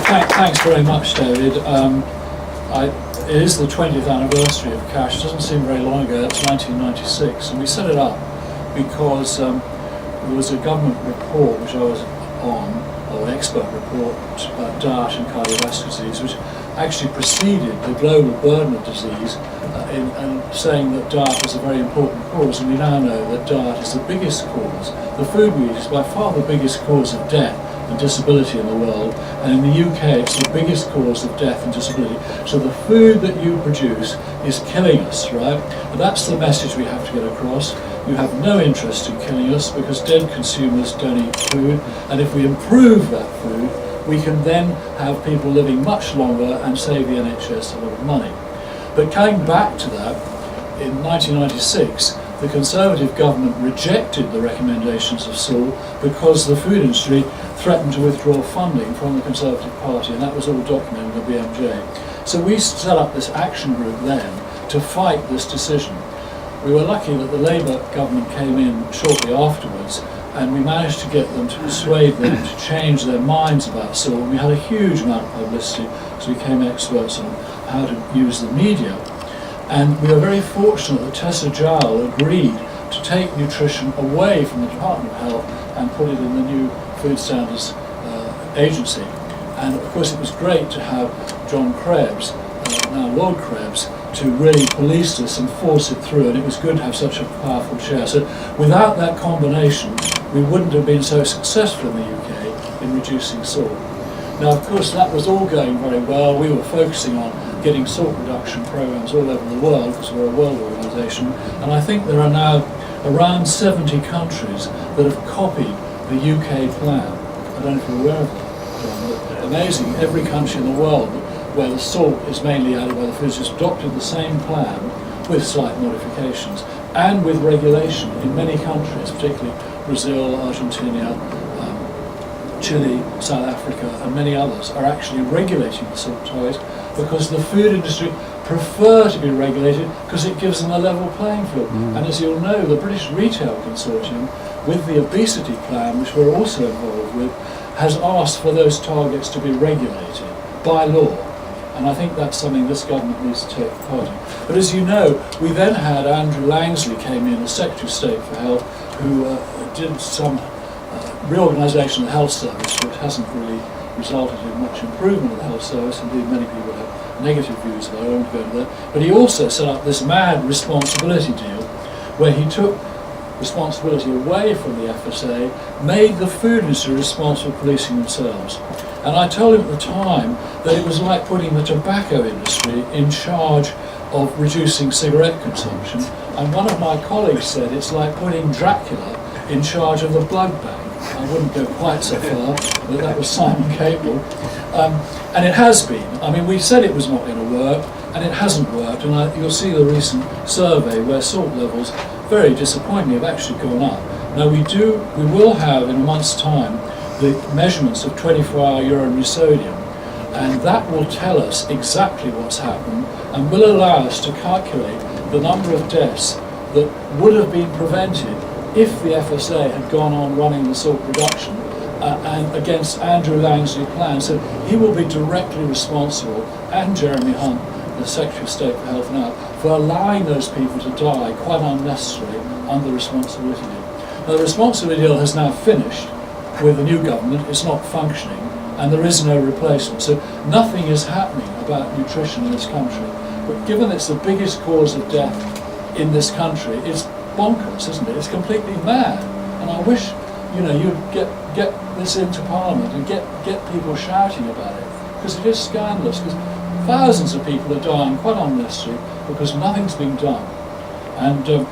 Thanks very much, David. It is the 20th anniversary of CASH. It doesn't seem very long ago. It's 1996, and we set it up because there was a government report which I was on, or an expert report about diet and cardiovascular disease, which actually preceded the global burden of disease, and saying that diet was a very important cause. And we now know that diet is the biggest cause. The food we eat is by far the biggest cause of death and disability in the world, and in the UK it's the biggest cause of death and disability. So the food that you produce is killing us, right? And that's the message we have to get across. You have no interest in killing us because dead consumers don't eat food, and if we improve that food, we can then have people living much longer and save the NHS a lot of money. But coming back to that, in 1996, the Conservative government rejected the recommendations of Saul because the food industry threatened to withdraw funding from the Conservative Party, and that was all documented in the BMJ. So we set up this action group then to fight this decision. We were lucky that the Labour government came in shortly afterwards, and we managed to get them to persuade them to change their minds about Saul. We had a huge amount of publicity because we became experts on how to use the media. And we were very fortunate that Tessa Jowell agreed to take nutrition away from the Department of Health and put it in the new Food Standards Agency. And of course it was great to have John Krebs, now Lord Krebs, to really police this and force it through, and it was good to have such a powerful chair. So without that combination, we wouldn't have been so successful in the UK in reducing salt. Now of course that was all going very well. We were focusing on getting salt reduction programs all over the world because we're a world organisation, and I think there are now around 70 countries that have copied the UK plan. I don't know if you're aware of that, but amazing, every country in the world where the salt is mainly added by the foods has adopted the same plan with slight modifications and with regulation in many countries, particularly Brazil, Argentina, Chile, South Africa and many others are actually regulating the salt target because the food industry prefer to be regulated because it gives them a level playing field. And as you'll know, the British Retail Consortium, with the obesity plan, which we're also involved with, has asked for those targets to be regulated by law. And I think that's something this government needs to take part in. But as you know, we then had Andrew Langsley came in as Secretary of State for Health, who did some reorganisation of the health service, which hasn't really resulted in much improvement of the health service. Indeed, many people have negative views about it. I won't go into that. But he also set up this mad responsibility deal, where he took responsibility away from the FSA, made the food industry responsible for policing themselves. And I told him at the time that it was like putting the tobacco industry in charge of reducing cigarette consumption. And one of my colleagues said it's like putting Dracula in charge of the blood bank. I wouldn't go quite so far, but that was Simon Cable. And it has been. I mean, we said it was not going to work, and it hasn't worked. And you'll see the recent survey where salt levels, very disappointingly, have actually gone up. Now we will have in a month's time the measurements of 24-hour urinary sodium, and that will tell us exactly what's happened and will allow us to calculate the number of deaths that would have been prevented if the FSA had gone on running the salt reduction and against Andrew Langsley's plan. So he will be directly responsible, and Jeremy Hunt, the Secretary of State for Health now, for allowing those people to die quite unnecessarily under the responsibility deal. Now the responsibility deal has now finished with the new government. It's not functioning and there is no replacement. So nothing is happening about nutrition in this country. But given it's the biggest cause of death in this country, it's bonkers, isn't it? It's completely mad. And I wish, you'd get this into Parliament and get people shouting about it, because it is scandalous, because thousands of people are dying quite unnecessarily because nothing's been done. And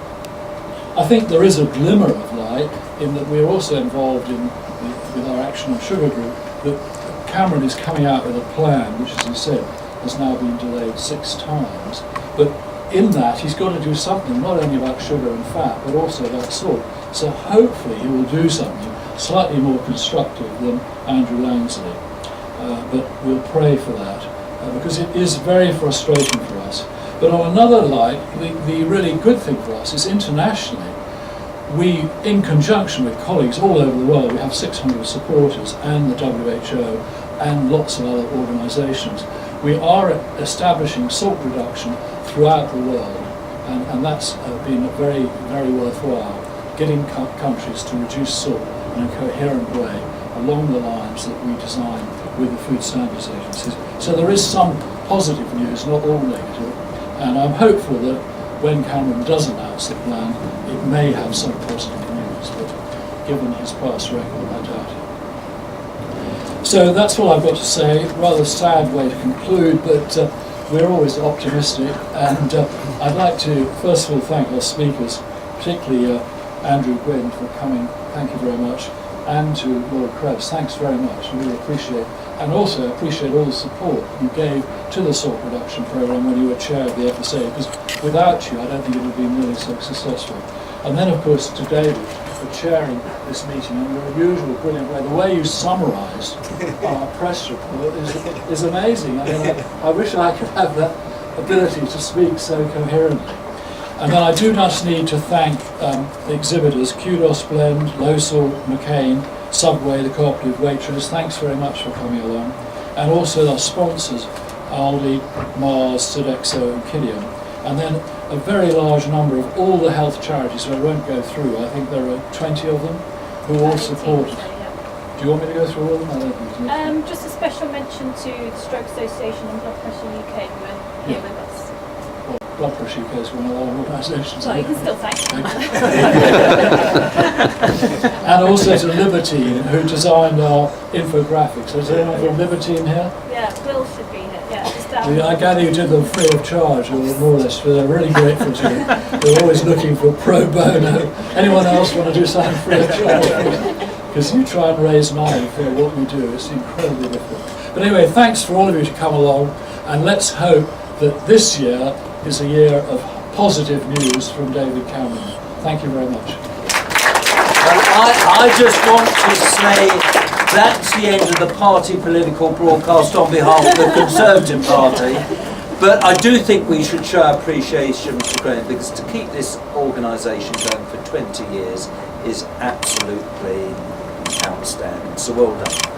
I think there is a glimmer of light in that we're also involved with our Action on Sugar group, that Cameron is coming out with a plan which, as he said, has now been delayed 6 times. But in that, he's got to do something not only about sugar and fat, but also about salt. So hopefully he will do something slightly more constructive than Andrew Langsley. But we'll pray for that, because it is very frustrating for us. But on another light, the really good thing for us is internationally, we, in conjunction with colleagues all over the world, we have 600 supporters, and the WHO, and lots of other organisations. We are establishing salt reduction throughout the world, and that's been very, very worthwhile, getting countries to reduce salt in a coherent way along the lines that we design with the food standards agencies. So there is some positive news, not all negative, and I'm hopeful that when Cameron does announce the plan, it may have some positive news, but given his past record, I doubt it. So that's all I've got to say. Rather sad way to conclude, but we're always optimistic, and I'd like to first of all thank our speakers, particularly Andrew Gwynn for coming, thank you very much, and to Lord Krebs, thanks very much, I really appreciate it. And also appreciate all the support you gave to the salt reduction programme when you were chair of the FSA, because without you I don't think it would have been nearly so successful. And then of course to David for chairing this meeting in your usual brilliant way. The way you summarised our press report is amazing. I mean, I wish I could have that ability to speak so coherently. And then I do just need to thank the exhibitors, Kudos Blend, Low Salt, McCain, Subway, the Cooperative Waitress, thanks very much for coming along. And also our sponsors, Aldi, Mars, Sodexo and Kilian. And then a very large number of all the health charities, so I won't go through, I think there are 20 of them, who all supported. Do you want me to go through all of them? I don't think so. Just a special mention to the Stroke Association and Blood Pressure UK who are here with us. Well, Blood Pressure UK is one of our organisations. Well, you can still thank them. And also to Libertine, who designed our infographics. Is there anyone from Libertine here? Yeah, Will should be here. Yeah, just I gather you did them free of charge, or more or less, but they're really grateful to you. They're always looking for pro bono. Anyone else want to do something free of charge? Because you try and raise money for what we do, it's incredibly difficult. But anyway, thanks for all of you to come along, and let's hope that this year is a year of positive news from David Cameron. Thank you very much. Well, I just want to say that's the end of the party political broadcast on behalf of the Conservative Party. But I do think we should show appreciation for Graham, because to keep this organisation going for 20 years is absolutely outstanding. So well done.